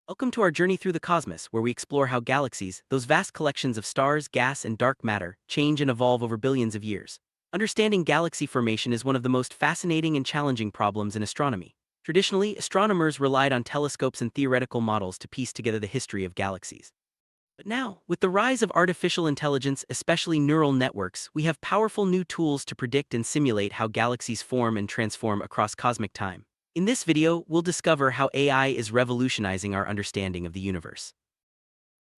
Welcome to our journey through the cosmos, where we explore how galaxies, those vast collections of stars, gas, and dark matter, change and evolve over billions of years. Understanding galaxy formation is one of the most fascinating and challenging problems in astronomy. Traditionally, astronomers relied on telescopes and theoretical models to piece together the history of galaxies. But now, with the rise of artificial intelligence, especially neural networks, we have powerful new tools to predict and simulate how galaxies form and transform across cosmic time. In this video, we'll discover how AI is revolutionizing our understanding of the universe.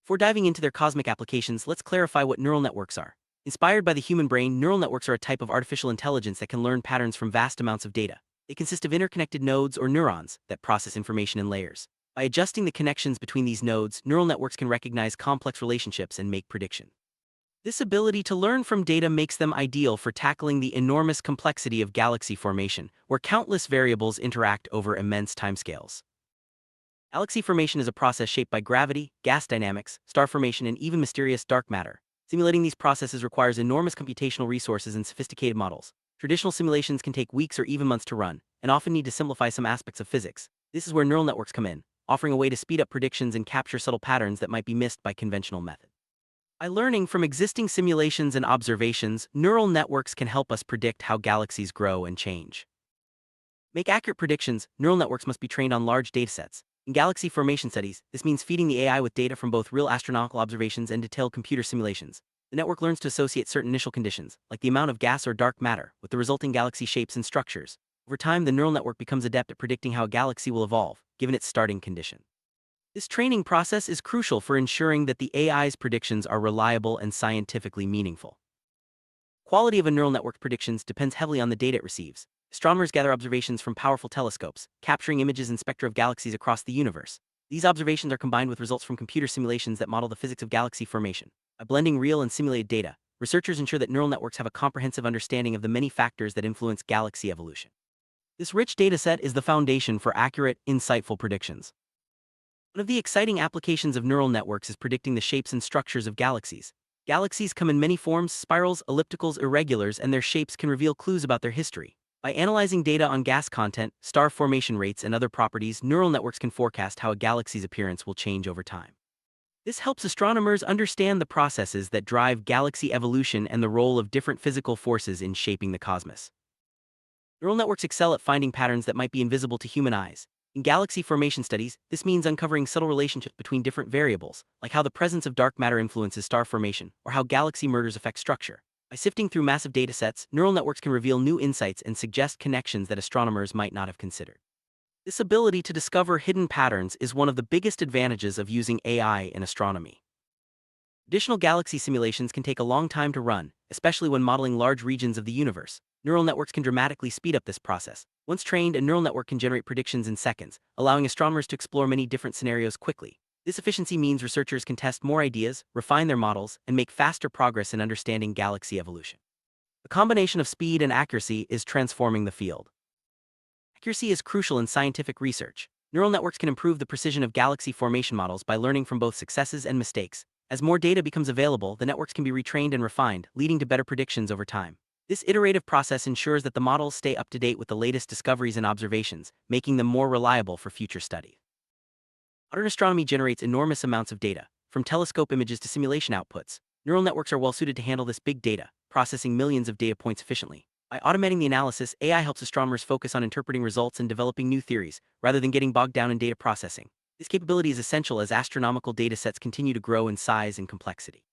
Before diving into their cosmic applications, let's clarify what neural networks are. Inspired by the human brain, neural networks are a type of artificial intelligence that can learn patterns from vast amounts of data. They consist of interconnected nodes or neurons that process information in layers. By adjusting the connections between these nodes, neural networks can recognize complex relationships and make predictions. This ability to learn from data makes them ideal for tackling the enormous complexity of galaxy formation, where countless variables interact over immense timescales. Galaxy formation is a process shaped by gravity, gas dynamics, star formation, and even mysterious dark matter. Simulating these processes requires enormous computational resources and sophisticated models. Traditional simulations can take weeks or even months to run, and often need to simplify some aspects of physics. This is where neural networks come in, offering a way to speed up predictions and capture subtle patterns that might be missed by conventional methods. By learning from existing simulations and observations, neural networks can help us predict how galaxies grow and change. Make accurate predictions, neural networks must be trained on large datasets. In galaxy formation studies, this means feeding the AI with data from both real astronomical observations and detailed computer simulations. The network learns to associate certain initial conditions, like the amount of gas or dark matter, with the resulting galaxy shapes and structures. Over time, the neural network becomes adept at predicting how a galaxy will evolve, given its starting condition. This training process is crucial for ensuring that the AI's predictions are reliable and scientifically meaningful. Quality of a neural network predictions depends heavily on the data it receives. Astronomers gather observations from powerful telescopes, capturing images and spectra of galaxies across the universe. These observations are combined with results from computer simulations that model the physics of galaxy formation. By blending real and simulated data, researchers ensure that neural networks have a comprehensive understanding of the many factors that influence galaxy evolution. This rich dataset is the foundation for accurate, insightful predictions. One of the exciting applications of neural networks is predicting the shapes and structures of galaxies. Galaxies come in many forms: spirals, ellipticals, irregulars, and their shapes can reveal clues about their history. By analyzing data on gas content, star formation rates, and other properties, neural networks can forecast how a galaxy's appearance will change over time. This helps astronomers understand the processes that drive galaxy evolution and the role of different physical forces in shaping the cosmos. Neural networks excel at finding patterns that might be invisible to human eyes. In galaxy formation studies, this means uncovering subtle relationships between different variables, like how the presence of dark matter influences star formation, or how galaxy mergers affect structure. By sifting through massive datasets, neural networks can reveal new insights and suggest connections that astronomers might not have considered. This ability to discover hidden patterns is one of the biggest advantages of using AI in astronomy. Traditional galaxy simulations can take a long time to run, especially when modeling large regions of the universe. Neural networks can dramatically speed up this process. Once trained, a neural network can generate predictions in seconds, allowing astronomers to explore many different scenarios quickly. This efficiency means researchers can test more ideas, refine their models, and make faster progress in understanding galaxy evolution. The combination of speed and accuracy is transforming the field. Accuracy is crucial in scientific research. Neural networks can improve the precision of galaxy formation models by learning from both successes and mistakes. As more data becomes available, the networks can be retrained and refined, leading to better predictions over time. This iterative process ensures that the models stay up to date with the latest discoveries and observations, making them more reliable for future study. Modern astronomy generates enormous amounts of data, from telescope images to simulation outputs. Neural networks are well suited to handle this big data, processing millions of data points efficiently. By automating the analysis, AI helps astronomers focus on interpreting results and developing new theories, rather than getting bogged down in data processing. This capability is essential as astronomical datasets continue to grow in size and complexity.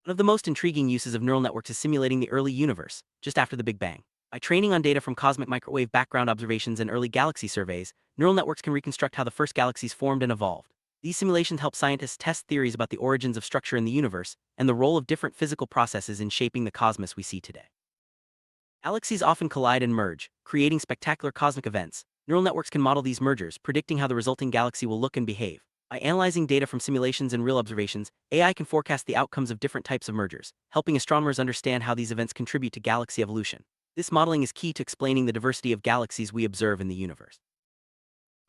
One of the most intriguing uses of neural networks is simulating the early universe, just after the Big Bang. By training on data from cosmic microwave background observations and early galaxy surveys, neural networks can reconstruct how the first galaxies formed and evolved. These simulations help scientists test theories about the origins of structure in the universe and the role of different physical processes in shaping the cosmos we see today. Galaxies often collide and merge, creating spectacular cosmic events. Neural networks can model these mergers, predicting how the resulting galaxy will look and behave. By analyzing data from simulations and real observations, AI can forecast the outcomes of different types of mergers, helping astronomers understand how these events contribute to galaxy evolution. This modeling is key to explaining the diversity of galaxies we observe in the universe.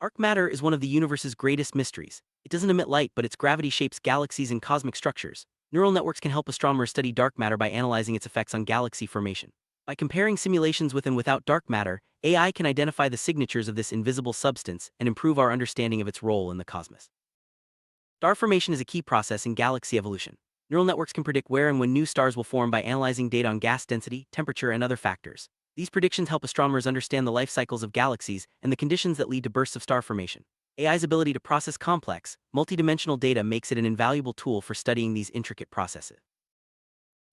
Dark matter is one of the universe's greatest mysteries. It doesn't emit light, but its gravity shapes galaxies and cosmic structures. Neural networks can help astronomers study dark matter by analyzing its effects on galaxy formation. By comparing simulations with and without dark matter, AI can identify the signatures of this invisible substance and improve our understanding of its role in the cosmos. Star formation is a key process in galaxy evolution. Neural networks can predict where and when new stars will form by analyzing data on gas density, temperature, and other factors. These predictions help astronomers understand the life cycles of galaxies and the conditions that lead to bursts of star formation. AI's ability to process complex, multidimensional data makes it an invaluable tool for studying these intricate processes.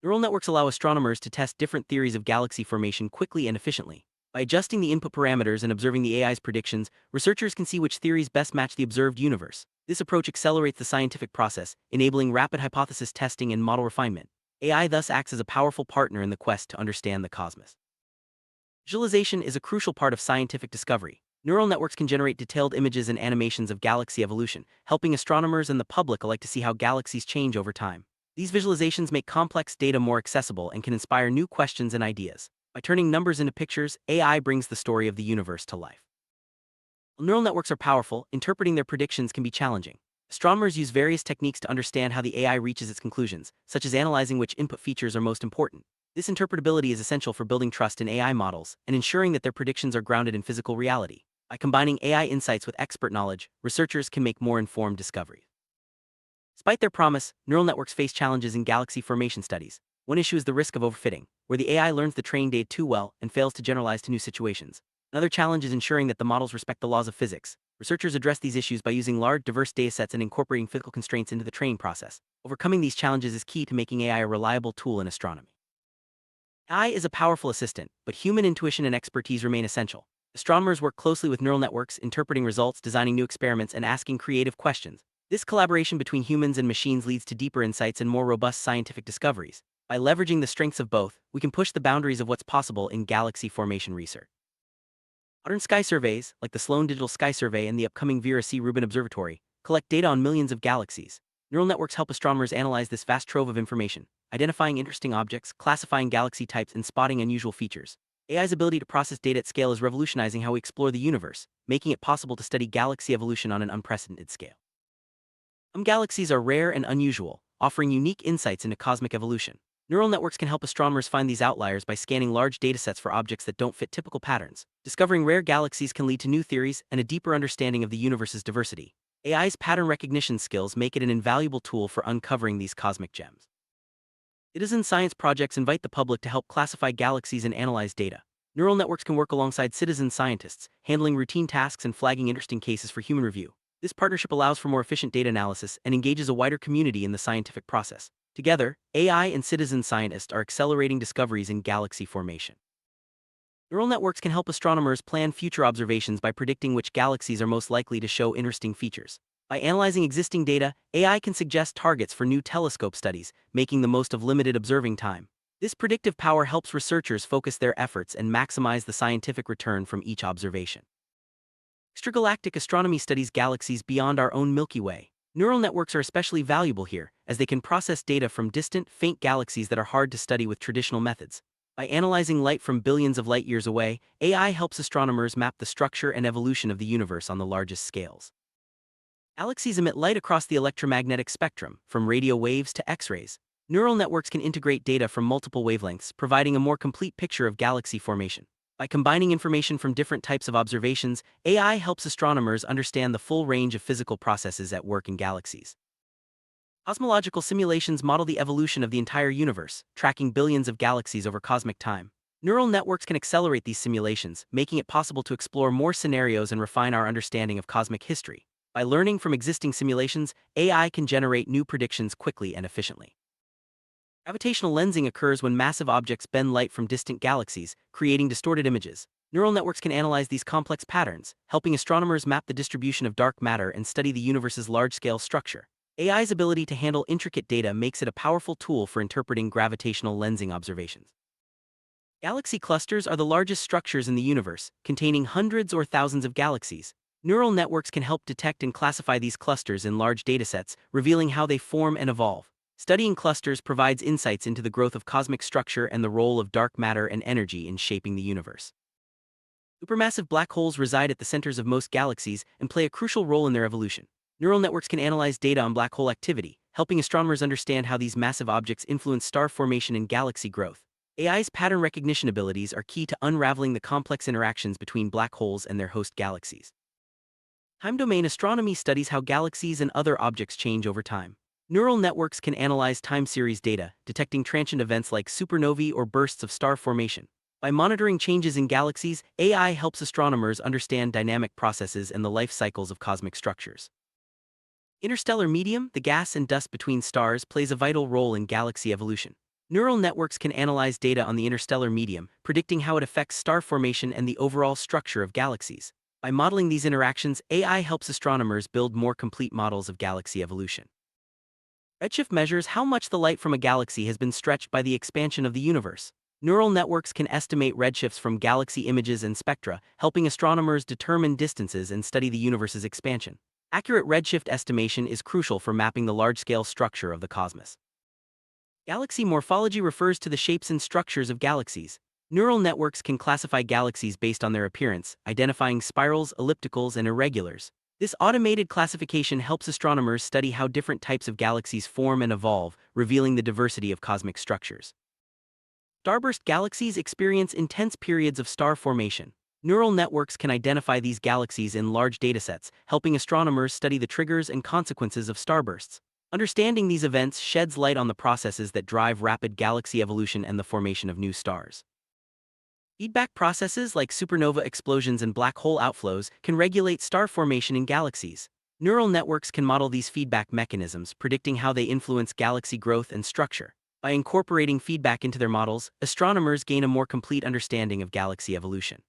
Neural networks allow astronomers to test different theories of galaxy formation quickly and efficiently. By adjusting the input parameters and observing the AI's predictions, researchers can see which theories best match the observed universe. This approach accelerates the scientific process, enabling rapid hypothesis testing and model refinement. AI thus acts as a powerful partner in the quest to understand the cosmos. Visualization is a crucial part of scientific discovery. Neural networks can generate detailed images and animations of galaxy evolution, helping astronomers and the public alike to see how galaxies change over time. These visualizations make complex data more accessible and can inspire new questions and ideas. By turning numbers into pictures, AI brings the story of the universe to life. While neural networks are powerful, interpreting their predictions can be challenging. Astronomers use various techniques to understand how the AI reaches its conclusions, such as analyzing which input features are most important. This interpretability is essential for building trust in AI models and ensuring that their predictions are grounded in physical reality. By combining AI insights with expert knowledge, researchers can make more informed discoveries. Despite their promise, neural networks face challenges in galaxy formation studies. One issue is the risk of overfitting, where the AI learns the trained data too well and fails to generalize to new situations. Another challenge is ensuring that the models respect the laws of physics. Researchers address these issues by using large, diverse datasets and incorporating physical constraints into the training process. Overcoming these challenges is key to making AI a reliable tool in astronomy. AI is a powerful assistant, but human intuition and expertise remain essential. Astronomers work closely with neural networks, interpreting results, designing new experiments, and asking creative questions. This collaboration between humans and machines leads to deeper insights and more robust scientific discoveries. By leveraging the strengths of both, we can push the boundaries of what's possible in galaxy formation research. Modern sky surveys, like the Sloan Digital Sky Survey and the upcoming Vera C. Rubin Observatory, collect data on millions of galaxies. Neural networks help astronomers analyze this vast trove of information, identifying interesting objects, classifying galaxy types, and spotting unusual features. AI's ability to process data at scale is revolutionizing how we explore the universe, making it possible to study galaxy evolution on an unprecedented scale. Some galaxies are rare and unusual, offering unique insights into cosmic evolution. Neural networks can help astronomers find these outliers by scanning large datasets for objects that don't fit typical patterns. Discovering rare galaxies can lead to new theories and a deeper understanding of the universe's diversity. AI's pattern recognition skills make it an invaluable tool for uncovering these cosmic gems. Citizen science projects invite the public to help classify galaxies and analyze data. Neural networks can work alongside citizen scientists, handling routine tasks and flagging interesting cases for human review. This partnership allows for more efficient data analysis and engages a wider community in the scientific process. Together, AI and citizen scientists are accelerating discoveries in galaxy formation. Neural networks can help astronomers plan future observations by predicting which galaxies are most likely to show interesting features. By analyzing existing data, AI can suggest targets for new telescope studies, making the most of limited observing time. This predictive power helps researchers focus their efforts and maximize the scientific return from each observation. Extragalactic astronomy studies galaxies beyond our own Milky Way. Neural networks are especially valuable here, as they can process data from distant, faint galaxies that are hard to study with traditional methods. By analyzing light from billions of light-years away, AI helps astronomers map the structure and evolution of the universe on the largest scales. Galaxies emit light across the electromagnetic spectrum, from radio waves to X-rays. Neural networks can integrate data from multiple wavelengths, providing a more complete picture of galaxy formation. By combining information from different types of observations, AI helps astronomers understand the full range of physical processes at work in galaxies. Cosmological simulations model the evolution of the entire universe, tracking billions of galaxies over cosmic time. Neural networks can accelerate these simulations, making it possible to explore more scenarios and refine our understanding of cosmic history. By learning from existing simulations, AI can generate new predictions quickly and efficiently. Gravitational lensing occurs when massive objects bend light from distant galaxies, creating distorted images. Neural networks can analyze these complex patterns, helping astronomers map the distribution of dark matter and study the universe's large-scale structure. AI's ability to handle intricate data makes it a powerful tool for interpreting gravitational lensing observations. Galaxy clusters are the largest structures in the universe, containing hundreds or thousands of galaxies. Neural networks can help detect and classify these clusters in large datasets, revealing how they form and evolve. Studying clusters provides insights into the growth of cosmic structure and the role of dark matter and energy in shaping the universe. Supermassive black holes reside at the centers of most galaxies and play a crucial role in their evolution. Neural networks can analyze data on black hole activity, helping astronomers understand how these massive objects influence star formation and galaxy growth. AI's pattern recognition abilities are key to unraveling the complex interactions between black holes and their host galaxies. Time domain astronomy studies how galaxies and other objects change over time. Neural networks can analyze time series data, detecting transient events like supernovae or bursts of star formation. By monitoring changes in galaxies, AI helps astronomers understand dynamic processes and the life cycles of cosmic structures. Interstellar medium, the gas and dust between stars, plays a vital role in galaxy evolution. Neural networks can analyze data on the interstellar medium, predicting how it affects star formation and the overall structure of galaxies. By modeling these interactions, AI helps astronomers build more complete models of galaxy evolution. Redshift measures how much the light from a galaxy has been stretched by the expansion of the universe. Neural networks can estimate redshifts from galaxy images and spectra, helping astronomers determine distances and study the universe's expansion. Accurate redshift estimation is crucial for mapping the large-scale structure of the cosmos. Galaxy morphology refers to the shapes and structures of galaxies. Neural networks can classify galaxies based on their appearance, identifying spirals, ellipticals, and irregulars. This automated classification helps astronomers study how different types of galaxies form and evolve, revealing the diversity of cosmic structures. Starburst galaxies experience intense periods of star formation. Neural networks can identify these galaxies in large datasets, helping astronomers study the triggers and consequences of starbursts. Understanding these events sheds light on the processes that drive rapid galaxy evolution and the formation of new stars. Feedback processes like supernova explosions and black hole outflows can regulate star formation in galaxies. Neural networks can model these feedback mechanisms, predicting how they influence galaxy growth and structure. By incorporating feedback into their models, astronomers gain a more complete understanding of galaxy evolution.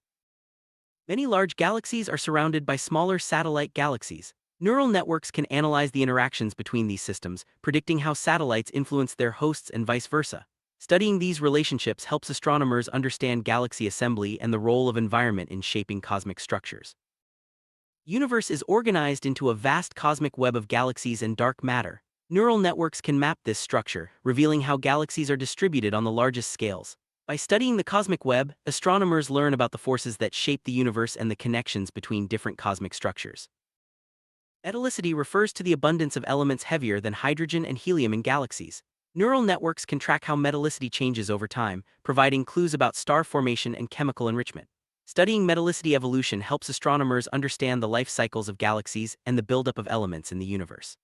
Many large galaxies are surrounded by smaller satellite galaxies. Neural networks can analyze the interactions between these systems, predicting how satellites influence their hosts and vice versa. Studying these relationships helps astronomers understand galaxy assembly and the role of environment in shaping cosmic structures. The universe is organized into a vast cosmic web of galaxies and dark matter. Neural networks can map this structure, revealing how galaxies are distributed on the largest scales. By studying the cosmic web, astronomers learn about the forces that shape the universe and the connections between different cosmic structures. Metallicity refers to the abundance of elements heavier than hydrogen and helium in galaxies. Neural networks can track how metallicity changes over time, providing clues about star formation and chemical enrichment. Studying metallicity evolution helps astronomers understand the life cycles of galaxies and the buildup of elements in the universe.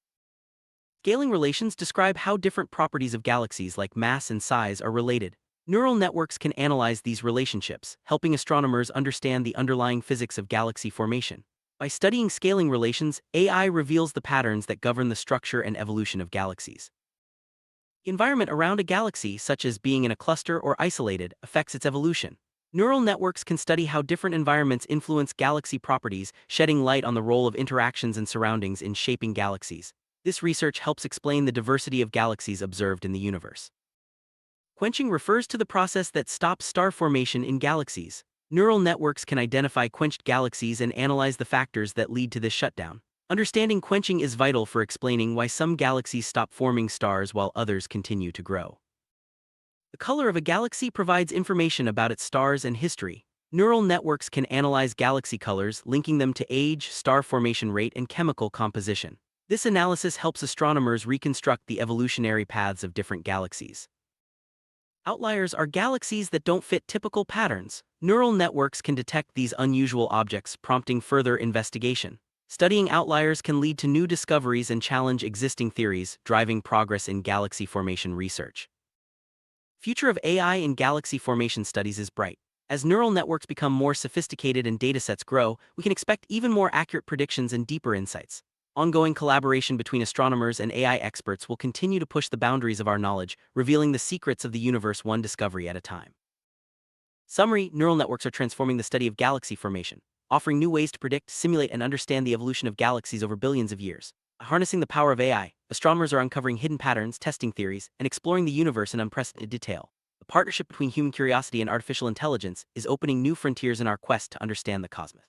Scaling relations describe how different properties of galaxies like mass and size are related. Neural networks can analyze these relationships, helping astronomers understand the underlying physics of galaxy formation. By studying scaling relations, AI reveals the patterns that govern the structure and evolution of galaxies. The environment around a galaxy, such as being in a cluster or isolated, affects its evolution. Neural networks can study how different environments influence galaxy properties, shedding light on the role of interactions and surroundings in shaping galaxies. This research helps explain the diversity of galaxies observed in the universe. Quenching refers to the process that stops star formation in galaxies. Neural networks can identify quenched galaxies and analyze the factors that lead to this shutdown. Understanding quenching is vital for explaining why some galaxies stop forming stars while others continue to grow. The color of a galaxy provides information about its stars and history. Neural networks can analyze galaxy colors, linking them to age, star formation rate, and chemical composition. This analysis helps astronomers reconstruct the evolutionary paths of different galaxies. Outliers are galaxies that don't fit typical patterns. Neural networks can detect these unusual objects, prompting further investigation. Studying outliers can lead to new discoveries and challenge existing theories, driving progress in galaxy formation research. Future of AI in galaxy formation studies is bright. As neural networks become more sophisticated and datasets grow, we can expect even more accurate predictions and deeper insights. Ongoing collaboration between astronomers and AI experts will continue to push the boundaries of our knowledge, revealing the secrets of the universe one discovery at a time. Summary: neural networks are transforming the study of galaxy formation, offering new ways to predict, simulate, and understand the evolution of galaxies over billions of years. By harnessing the power of AI, astronomers are uncovering hidden patterns, testing theories, and exploring the universe in unprecedented detail. The partnership between human curiosity and artificial intelligence is opening new frontiers in our quest to understand the cosmos.